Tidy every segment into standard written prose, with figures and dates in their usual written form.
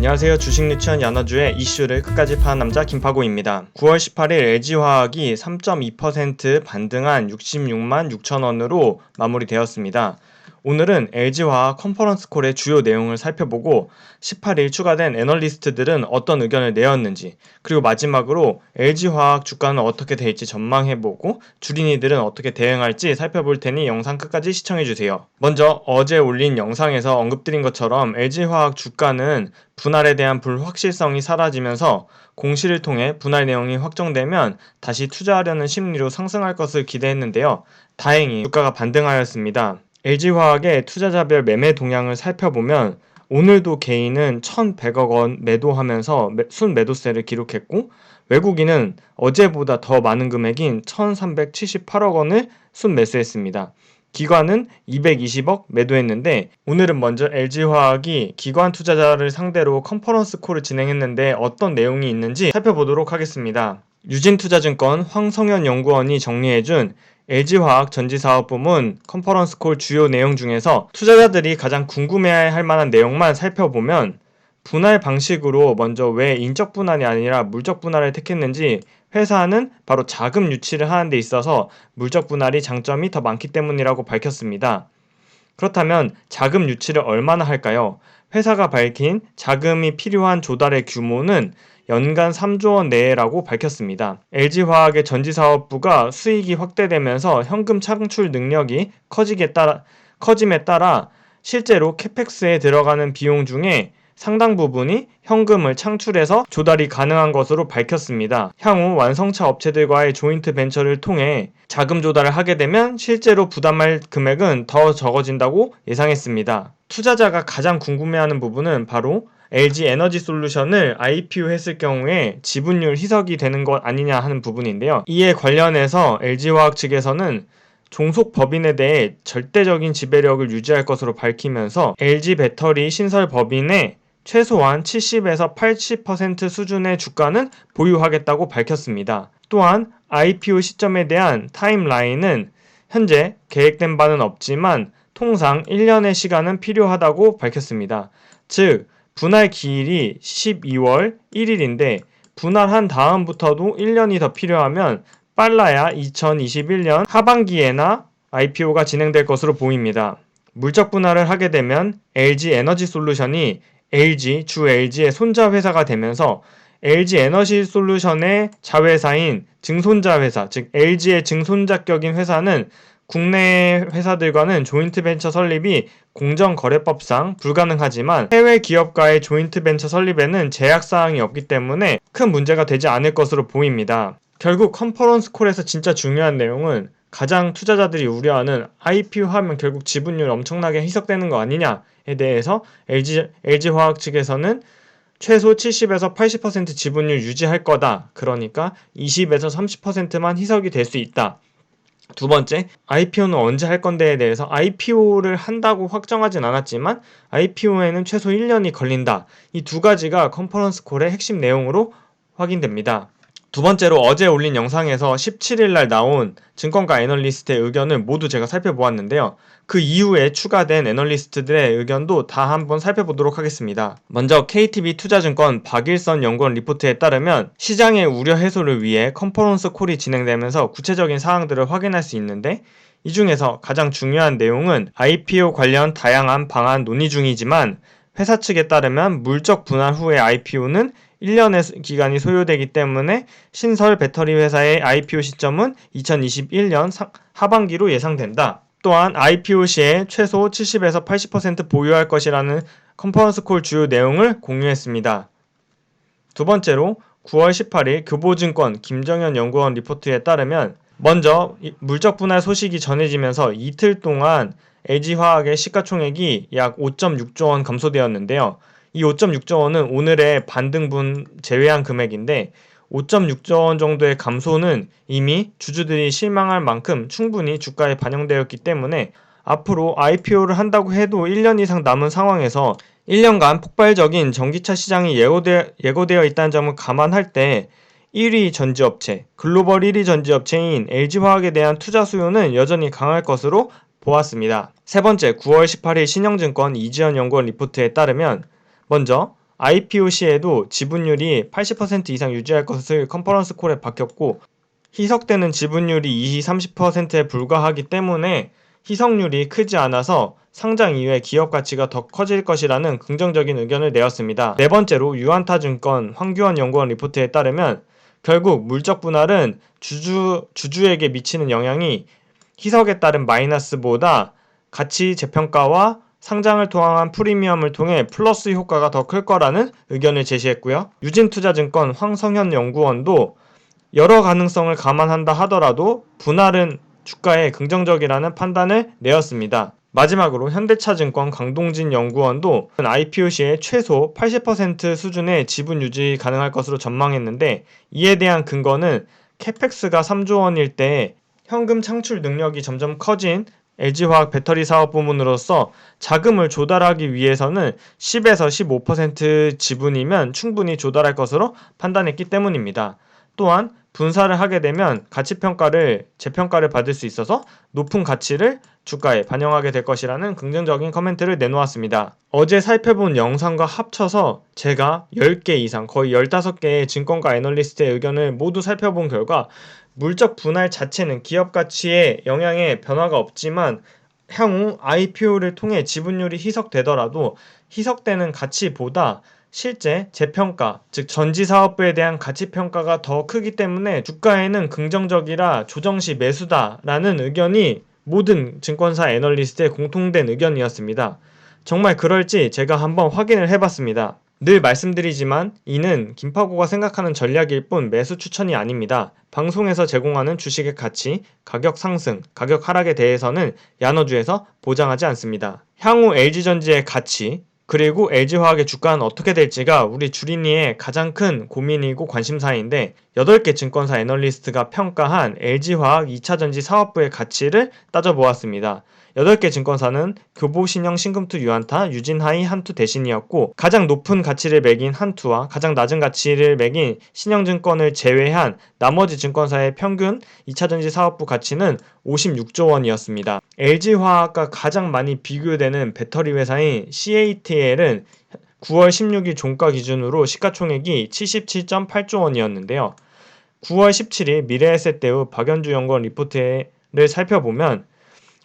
안녕하세요. 주식 유치원 야나주의 이슈를 끝까지 파는 남자 김파고입니다. 9월 18일 LG화학이 3.2% 반등한 66만 6천원으로 마무리되었습니다. 오늘은 LG화학 컨퍼런스 콜의 주요 내용을 살펴보고 18일 추가된 애널리스트들은 어떤 의견을 내었는지, 그리고 마지막으로 LG화학 주가는 어떻게 될지 전망해보고 주린이들은 어떻게 대응할지 살펴볼 테니 영상 끝까지 시청해주세요. 먼저 어제 올린 영상에서 언급드린 것처럼 LG화학 주가는 분할에 대한 불확실성이 사라지면서 공시를 통해 분할 내용이 확정되면 다시 투자하려는 심리로 상승할 것을 기대했는데요. 다행히 주가가 반등하였습니다. LG화학의 투자자별 매매 동향을 살펴보면 오늘도 개인은 1,100억 원 매도하면서 순매도세를 기록했고, 외국인은 어제보다 더 많은 금액인 1,378억 원을 순매수했습니다. 기관은 220억 매도했는데, 오늘은 먼저 LG화학이 기관 투자자를 상대로 컨퍼런스 콜을 진행했는데 어떤 내용이 있는지 살펴보도록 하겠습니다. 유진투자증권 황성현 연구원이 정리해준 LG화학 전지사업부문 컨퍼런스 콜 주요 내용 중에서 투자자들이 가장 궁금해할 만한 내용만 살펴보면, 분할 방식으로 먼저 왜 인적 분할이 아니라 물적 분할을 택했는지, 회사는 바로 자금 유치를 하는 데 있어서 물적 분할이 장점이 더 많기 때문이라고 밝혔습니다. 그렇다면 자금 유치를 얼마나 할까요? 회사가 밝힌 자금이 필요한 조달의 규모는 연간 3조 원 내라고 밝혔습니다. LG화학의 전지사업부가 수익이 확대되면서 현금 창출 능력이 커짐에 따라 실제로 캐펙스에 들어가는 비용 중에 상당 부분이 현금을 창출해서 조달이 가능한 것으로 밝혔습니다. 향후 완성차 업체들과의 조인트 벤처를 통해 자금 조달을 하게 되면 실제로 부담할 금액은 더 적어진다고 예상했습니다. 투자자가 가장 궁금해하는 부분은 바로 LG 에너지 솔루션을 IPO 했을 경우에 지분율 희석이 되는 것 아니냐 하는 부분인데요. 이에 관련해서 LG화학 측에서는 종속 법인에 대해 절대적인 지배력을 유지할 것으로 밝히면서 LG 배터리 신설 법인의 최소한 70에서 80% 수준의 주가는 보유하겠다고 밝혔습니다. 또한 IPO 시점에 대한 타임라인은 현재 계획된 바는 없지만 통상 1년의 시간은 필요하다고 밝혔습니다. 즉, 분할 기일이 12월 1일인데 분할한 다음부터도 1년이 더 필요하면 빨라야 2021년 하반기에나 IPO가 진행될 것으로 보입니다. 물적 분할을 하게 되면 LG 에너지 솔루션이 주 LG의 손자 회사가 되면서 LG 에너지 솔루션의 자회사인 증손자 회사, 즉 LG의 증손자격인 회사는 국내 회사들과는 조인트 벤처 설립이 공정거래법상 불가능하지만 해외 기업과의 조인트 벤처 설립에는 제약사항이 없기 때문에 큰 문제가 되지 않을 것으로 보입니다. 결국 컨퍼런스 콜에서 진짜 중요한 내용은 가장 투자자들이 우려하는 IPO 하면 결국 지분율 엄청나게 희석되는 거 아니냐에 대해서 LG화학 측에서는 최소 70에서 80% 지분율 유지할 거다. 그러니까 20에서 30%만 희석이 될 수 있다. 두 번째, IPO는 언제 할 건데에 대해서 IPO를 한다고 확정하진 않았지만 IPO에는 최소 1년이 걸린다. 이 두 가지가 컨퍼런스 콜의 핵심 내용으로 확인됩니다. 두 번째로 어제 올린 영상에서 17일날 나온 증권가 애널리스트의 의견을 모두 제가 살펴보았는데요. 그 이후에 추가된 애널리스트들의 의견도 다 한번 살펴보도록 하겠습니다. 먼저 KTB 투자증권 박일선 연구원 리포트에 따르면 시장의 우려 해소를 위해 컨퍼런스 콜이 진행되면서 구체적인 사항들을 확인할 수 있는데, 이 중에서 가장 중요한 내용은 IPO 관련 다양한 방안 논의 중이지만 회사 측에 따르면 물적 분할 후의 IPO는 1년의 기간이 소요되기 때문에 신설 배터리 회사의 IPO 시점은 2021년 하반기로 예상된다. 또한 IPO 시에 최소 70에서 80% 보유할 것이라는 컨퍼런스 콜 주요 내용을 공유했습니다. 두 번째로 9월 18일 교보증권 김정현 연구원 리포트에 따르면 먼저 물적 분할 소식이 전해지면서 이틀 동안 LG화학의 시가총액이 약 5.6조 원 감소되었는데요. 이 5.6조 원은 오늘의 반등분 제외한 금액인데 5.6조 원 정도의 감소는 이미 주주들이 실망할 만큼 충분히 주가에 반영되었기 때문에 앞으로 IPO를 한다고 해도 1년 이상 남은 상황에서 1년간 폭발적인 전기차 시장이 예고되어 있다는 점을 감안할 때 1위 전지업체, 글로벌 1위 전지업체인 LG화학에 대한 투자 수요는 여전히 강할 것으로 보았습니다. 세 번째, 9월 18일 신영증권 이지연 연구원 리포트에 따르면 먼저 IPO 시에도 지분율이 80% 이상 유지할 것을 컨퍼런스 콜에 밝혔고 희석되는 지분율이 20-30%에 불과하기 때문에 희석률이 크지 않아서 상장 이후에 기업 가치가 더 커질 것이라는 긍정적인 의견을 내었습니다. 네 번째로 유안타증권 황규원 연구원 리포트에 따르면 결국 물적 분할은 주주에게 미치는 영향이 희석에 따른 마이너스보다 가치 재평가와 상장을 통한 프리미엄을 통해 플러스 효과가 더 클 거라는 의견을 제시했고요. 유진투자증권 황성현 연구원도 여러 가능성을 감안한다 하더라도 분할은 주가에 긍정적이라는 판단을 내었습니다. 마지막으로 현대차증권 강동진 연구원도 IPO 시에 최소 80% 수준의 지분 유지 가능할 것으로 전망했는데 이에 대한 근거는 캐펙스가 3조 원일 때 현금 창출 능력이 점점 커진 LG화학 배터리 사업 부문으로서 자금을 조달하기 위해서는 10에서 15% 지분이면 충분히 조달할 것으로 판단했기 때문입니다. 또한 분사를 하게 되면 가치평가를 재평가를 받을 수 있어서 높은 가치를 주가에 반영하게 될 것이라는 긍정적인 코멘트를 내놓았습니다. 어제 살펴본 영상과 합쳐서 제가 10개 이상 거의 15개의 증권가 애널리스트의 의견을 모두 살펴본 결과 물적 분할 자체는 기업 가치에 영향에 변화가 없지만 향후 IPO를 통해 지분율이 희석되더라도 희석되는 가치보다 실제 재평가, 즉 전지사업부에 대한 가치평가가 더 크기 때문에 주가에는 긍정적이라 조정시 매수다라는 의견이 모든 증권사 애널리스트의 공통된 의견이었습니다. 정말 그럴지 제가 한번 확인을 해봤습니다. 늘 말씀드리지만 이는 김파고가 생각하는 전략일 뿐 매수 추천이 아닙니다. 방송에서 제공하는 주식의 가치, 가격 상승, 가격 하락에 대해서는 야너주에서 보장하지 않습니다. 향후 LG전지의 가치, 그리고 LG화학의 주가는 어떻게 될지가 우리 주린이의 가장 큰 고민이고 관심사인데 8개 증권사 애널리스트가 평가한 LG화학 2차전지 사업부의 가치를 따져보았습니다. 8개 증권사는 교보신영 신금투 유안타, 유진하이 한투 대신이었고 가장 높은 가치를 매긴 한투와 가장 낮은 가치를 매긴 신영증권을 제외한 나머지 증권사의 평균 2차전지 사업부 가치는 56조 원이었습니다. LG화학과 가장 많이 비교되는 배터리 회사인 CATL은 9월 16일 종가 기준으로 시가총액이 77.8조 원이었는데요. 9월 17일 미래에셋대우 박연주 연구원 리포트를 살펴보면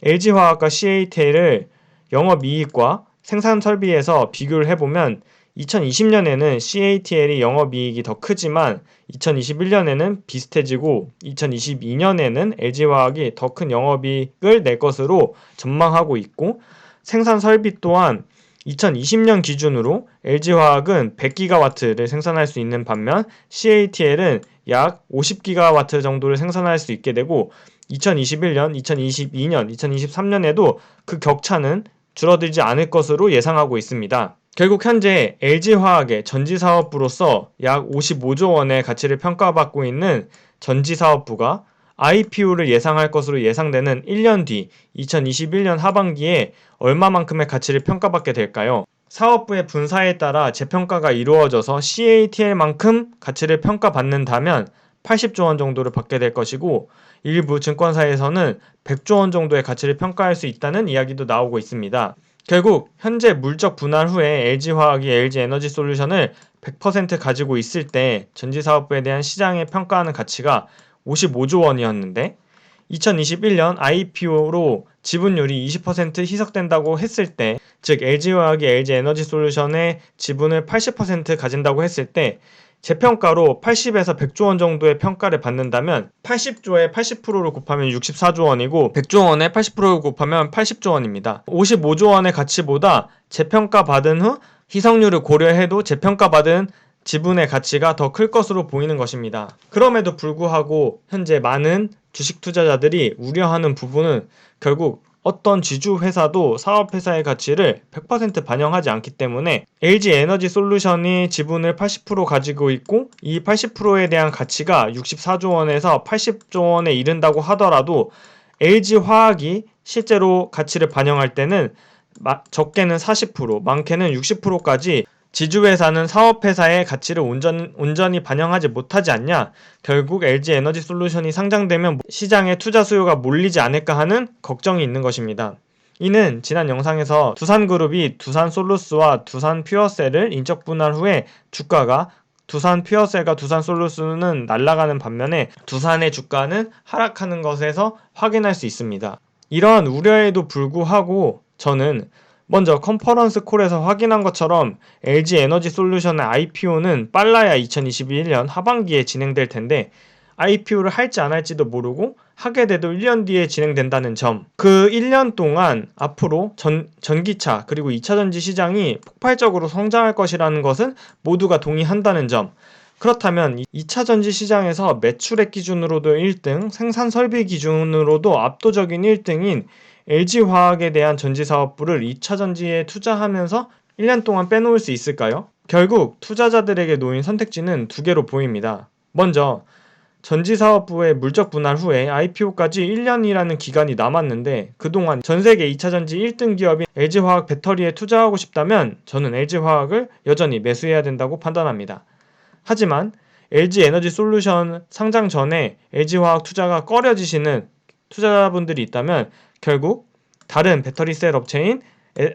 LG화학과 CATL을 영업이익과 생산설비에서 비교를 해보면 2020년에는 CATL이 영업이익이 더 크지만 2021년에는 비슷해지고 2022년에는 LG화학이 더 큰 영업이익을 낼 것으로 전망하고 있고 생산설비 또한 2020년 기준으로 LG화학은 100GW를 생산할 수 있는 반면 CATL은 약 50GW 정도를 생산할 수 있게 되고 2021년, 2022년, 2023년에도 그 격차는 줄어들지 않을 것으로 예상하고 있습니다. 결국 현재 LG화학의 전지사업부로서 약 55조 원의 가치를 평가받고 있는 전지사업부가 IPO를 예상할 것으로 예상되는 1년 뒤 2021년 하반기에 얼마만큼의 가치를 평가받게 될까요? 사업부의 분사에 따라 재평가가 이루어져서 CATL만큼 가치를 평가받는다면 80조 원 정도를 받게 될 것이고 일부 증권사에서는 100조 원 정도의 가치를 평가할 수 있다는 이야기도 나오고 있습니다. 결국 현재 물적 분할 후에 LG화학이 LG에너지솔루션을 100% 가지고 있을 때 전지사업부에 대한 시장에 평가하는 가치가 55조 원이었는데 2021년 IPO로 지분율이 20% 희석된다고 했을 때, 즉 LG화학이 LG에너지솔루션의 지분을 80% 가진다고 했을 때 재평가로 80에서 100조 원 정도의 평가를 받는다면 80조에 80%를 곱하면 64조 원이고 100조 원에 80%를 곱하면 80조 원입니다. 55조 원의 가치보다 재평가 받은 후 희석률을 고려해도 재평가 받은 지분의 가치가 더 클 것으로 보이는 것입니다. 그럼에도 불구하고 현재 많은 주식 투자자들이 우려하는 부분은 결국 어떤 지주회사도 사업회사의 가치를 100% 반영하지 않기 때문에 LG에너지솔루션이 지분을 80% 가지고 있고 이 80%에 대한 가치가 64조 원에서 80조 원에 이른다고 하더라도 LG화학이 실제로 가치를 반영할 때는 적게는 40%, 많게는 60%까지 지주회사는 사업회사의 가치를 온전히 반영하지 못하지 않냐? 결국 LG에너지솔루션이 상장되면 시장에 투자 수요가 몰리지 않을까 하는 걱정이 있는 것입니다. 이는 지난 영상에서 두산그룹이 두산솔루스와 두산퓨어셀을 인적 분할 후에 주가가 두산퓨어셀과 두산솔루스는 날아가는 반면에 두산의 주가는 하락하는 것에서 확인할 수 있습니다. 이러한 우려에도 불구하고 저는 먼저 컨퍼런스 콜에서 확인한 것처럼 LG에너지솔루션의 IPO는 빨라야 2021년 하반기에 진행될 텐데 IPO를 할지 안 할지도 모르고 하게 돼도 1년 뒤에 진행된다는 점, 그 1년 동안 앞으로 전기차 그리고 2차전지 시장이 폭발적으로 성장할 것이라는 것은 모두가 동의한다는 점, 그렇다면 2차전지 시장에서 매출액 기준으로도 1등, 생산 설비 기준으로도 압도적인 1등인 LG화학에 대한 전지사업부를 2차전지에 투자하면서 1년 동안 빼놓을 수 있을까요? 결국 투자자들에게 놓인 선택지는 두 개로 보입니다. 먼저 전지사업부의 물적 분할 후에 IPO까지 1년이라는 기간이 남았는데 그동안 전세계 2차전지 1등 기업인 LG화학 배터리에 투자하고 싶다면 저는 LG화학을 여전히 매수해야 된다고 판단합니다. 하지만 LG에너지솔루션 상장 전에 LG화학 투자가 꺼려지시는 투자자분들이 있다면 결국 다른 배터리셀 업체인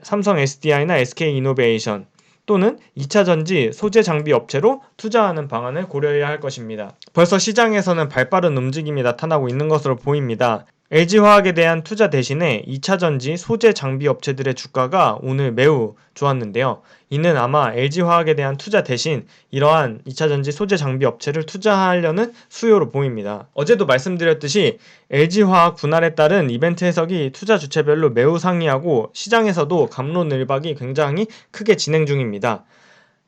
삼성 SDI나 SK이노베이션 또는 2차전지 소재 장비 업체로 투자하는 방안을 고려해야 할 것입니다. 벌써 시장에서는 발빠른 움직임이 나타나고 있는 것으로 보입니다. LG화학에 대한 투자 대신에 2차전지 소재 장비 업체들의 주가가 오늘 매우 좋았는데요. 이는 아마 LG화학에 대한 투자 대신 이러한 2차전지 소재 장비 업체를 투자하려는 수요로 보입니다. 어제도 말씀드렸듯이 LG화학 분할에 따른 이벤트 해석이 투자 주체별로 매우 상이하고 시장에서도 갑론을박이 굉장히 크게 진행 중입니다.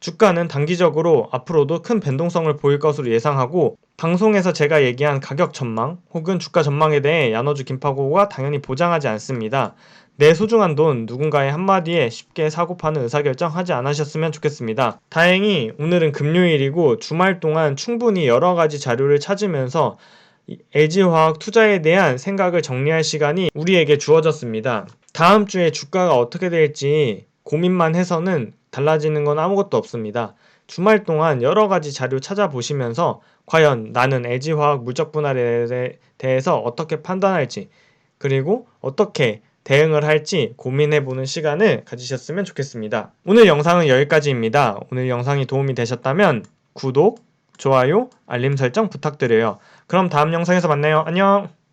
주가는 단기적으로 앞으로도 큰 변동성을 보일 것으로 예상하고 방송에서 제가 얘기한 가격 전망 혹은 주가 전망에 대해 야너주 김파고가 당연히 보장하지 않습니다. 내 소중한 돈 누군가의 한마디에 쉽게 사고 파는 의사결정 하지 않으셨으면 좋겠습니다. 다행히 오늘은 금요일이고 주말 동안 충분히 여러가지 자료를 찾으면서 LG화학 투자에 대한 생각을 정리할 시간이 우리에게 주어졌습니다. 다음 주에 주가가 어떻게 될지 고민만 해서는 달라지는 건 아무것도 없습니다. 주말 동안 여러 가지 자료 찾아보시면서 과연 나는 LG화학 물적 분할에 대해서 어떻게 판단할지 그리고 어떻게 대응을 할지 고민해보는 시간을 가지셨으면 좋겠습니다. 오늘 영상은 여기까지입니다. 오늘 영상이 도움이 되셨다면 구독, 좋아요, 알림 설정 부탁드려요. 그럼 다음 영상에서 만나요. 안녕!